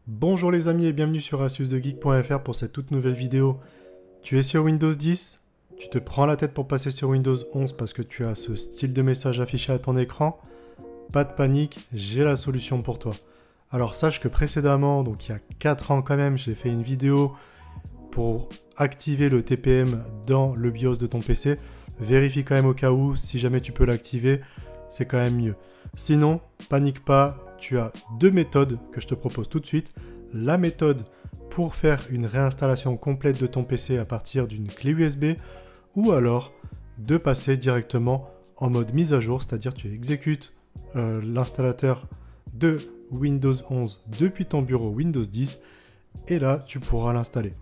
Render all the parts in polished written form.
Bonjour les amis et bienvenue sur astucesdegeek.fr pour cette toute nouvelle vidéo. Tu es sur Windows 10, tu te prends la tête pour passer sur Windows 11 parce que tu as ce style de message affiché à ton écran. Pas de panique, j'ai la solution pour toi. Alors sache que précédemment, donc il y a 4 ans quand même, j'ai fait une vidéo pour activer le TPM dans le BIOS de ton PC. Vérifie quand même au cas où, si jamais tu peux l'activer, c'est quand même mieux. Sinon, panique pas. Tu as deux méthodes que je te propose tout de suite. La méthode pour faire une réinstallation complète de ton PC à partir d'une clé USB ou alors de passer directement en mode mise à jour, c'est-à-dire tu exécutes l'installateur de Windows 11 depuis ton bureau Windows 10 et là tu pourras l'installer.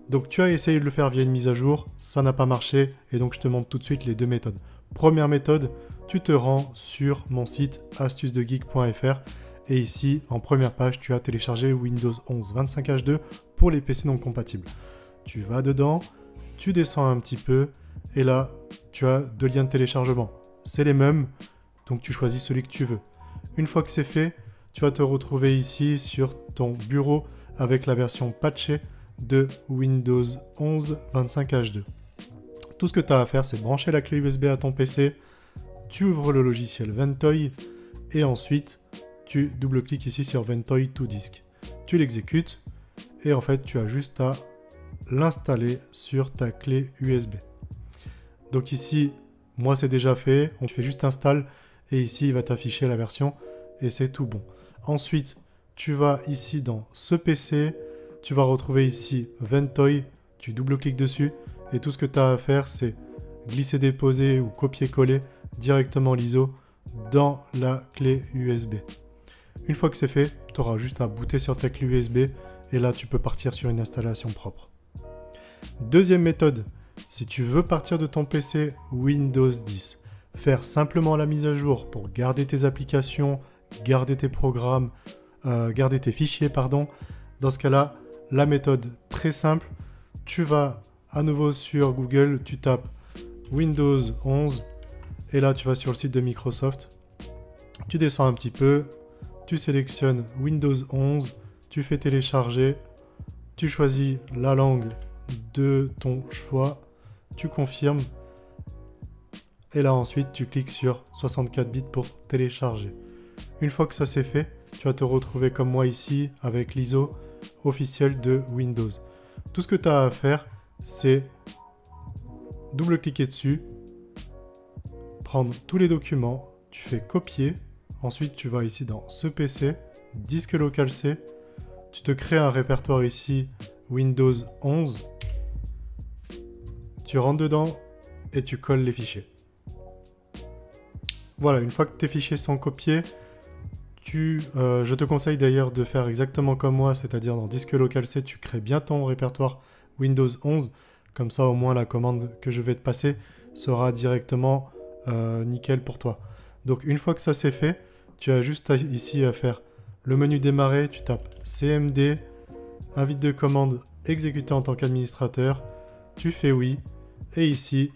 Donc tu as essayé de le faire via une mise à jour, ça n'a pas marché et donc je te montre tout de suite les deux méthodes. Première méthode, tu te rends sur mon site astucesdegeek.fr et ici en première page tu as téléchargé Windows 11 25H2 pour les PC non compatibles. Tu vas dedans, tu descends un petit peu et là tu as deux liens de téléchargement. C'est les mêmes, donc tu choisis celui que tu veux. Une fois que c'est fait, tu vas te retrouver ici sur ton bureau avec la version patchée de Windows 11 25H2. Tout ce que tu as à faire, c'est brancher la clé USB à ton PC, tu ouvres le logiciel Ventoy et ensuite tu double-cliques ici sur Ventoy to Disk. Tu l'exécutes et en fait tu as juste à l'installer sur ta clé USB. Donc ici, moi c'est déjà fait, on fait juste install et ici il va t'afficher la version et c'est tout bon. Ensuite, tu vas ici dans ce PC, tu vas retrouver ici Ventoy, tu double-cliques dessus et tout ce que tu as à faire c'est glisser-déposer ou copier-coller directement l'ISO dans la clé USB. Une fois que c'est fait, tu auras juste à booter sur ta clé USB et là tu peux partir sur une installation propre. Deuxième méthode, si tu veux partir de ton PC Windows 10, faire simplement la mise à jour pour garder tes applications, garder tes programmes, garder tes fichiers, pardon. Dans ce cas-là, la méthode très simple, tu vas à nouveau sur Google, tu tapes Windows 11 et là tu vas sur le site de Microsoft, tu descends un petit peu, tu sélectionnes Windows 11, tu fais télécharger, tu choisis la langue de ton choix, tu confirmes et là ensuite tu cliques sur 64 bits pour télécharger. Une fois que ça c'est fait, tu vas te retrouver comme moi ici avec l'ISO officiel de Windows. Tout ce que tu as à faire, c'est double-cliquer dessus, prendre tous les documents, tu fais copier, ensuite tu vas ici dans ce PC, disque local C, tu te crées un répertoire ici Windows 11, tu rentres dedans et tu colles les fichiers. Voilà, une fois que tes fichiers sont copiés, je te conseille d'ailleurs de faire exactement comme moi, c'est-à-dire dans disque local C, tu crées bien ton répertoire Windows 11, comme ça au moins la commande que je vais te passer sera directement nickel pour toi. Donc une fois que ça c'est fait, tu as juste ici à faire le menu démarrer, tu tapes CMD, invite de commande exécuter en tant qu'administrateur, tu fais oui, et ici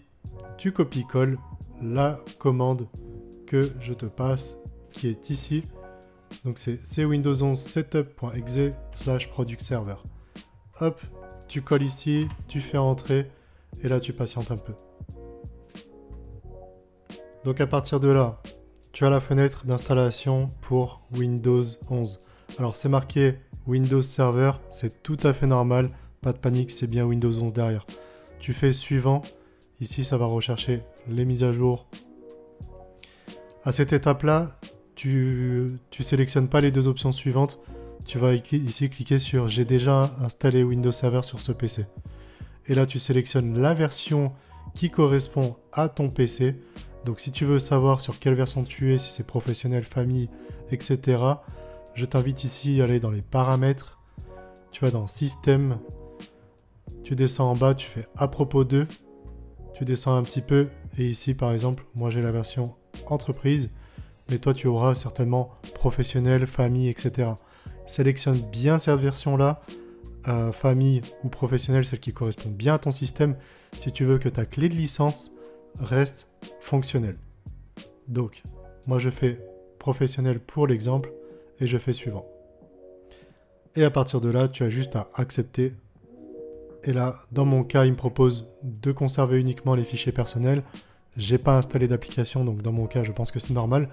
tu copies-colles la commande que je te passe qui est ici. Donc c'est Windows 11 setup.exe/product server. Hop, tu colles ici, tu fais entrer et là tu patientes un peu. Donc à partir de là, tu as la fenêtre d'installation pour Windows 11. Alors c'est marqué Windows Server, c'est tout à fait normal, pas de panique, c'est bien Windows 11 derrière. Tu fais suivant, ici ça va rechercher les mises à jour. À cette étape-là, tu sélectionnes pas les deux options suivantes, tu vas ici cliquer sur j'ai déjà installé Windows Server sur ce PC. Et là tu sélectionnes la version qui correspond à ton PC. Donc si tu veux savoir sur quelle version tu es, si c'est professionnel, famille, etc. Je t'invite ici à aller dans les paramètres. Tu vas dans système. Tu descends en bas, tu fais à propos de. Tu descends un petit peu. Et ici par exemple, moi j'ai la version entreprise. Mais toi tu auras certainement professionnel, famille, etc. Sélectionne bien cette version-là. Famille ou professionnel, celle qui correspond bien à ton système. Si tu veux que ta clé de licence reste fonctionnel. Donc, moi je fais professionnel pour l'exemple et je fais suivant. Et à partir de là, tu as juste à accepter. Et là, dans mon cas, il me propose de conserver uniquement les fichiers personnels. J'ai pas installé d'application, donc dans mon cas, je pense que c'est normal.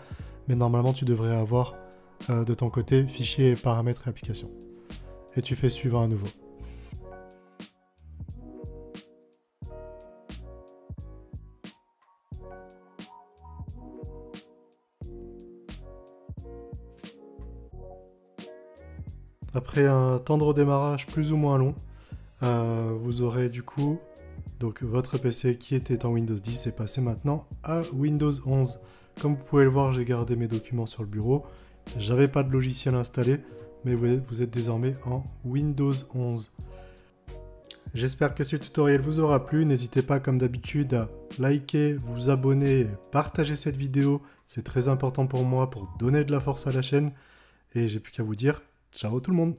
Mais normalement, tu devrais avoir de ton côté fichiers, paramètres et applications. Et tu fais suivant à nouveau. Après un temps de redémarrage plus ou moins long, vous aurez du coup donc votre PC qui était en Windows 10 est passé maintenant à Windows 11. Comme vous pouvez le voir, j'ai gardé mes documents sur le bureau. J'avais pas de logiciel installé, mais vous êtes désormais en Windows 11. J'espère que ce tutoriel vous aura plu. N'hésitez pas comme d'habitude à liker, vous abonner, partager cette vidéo. C'est très important pour moi pour donner de la force à la chaîne. Et j'ai plus qu'à vous dire, ciao tout le monde!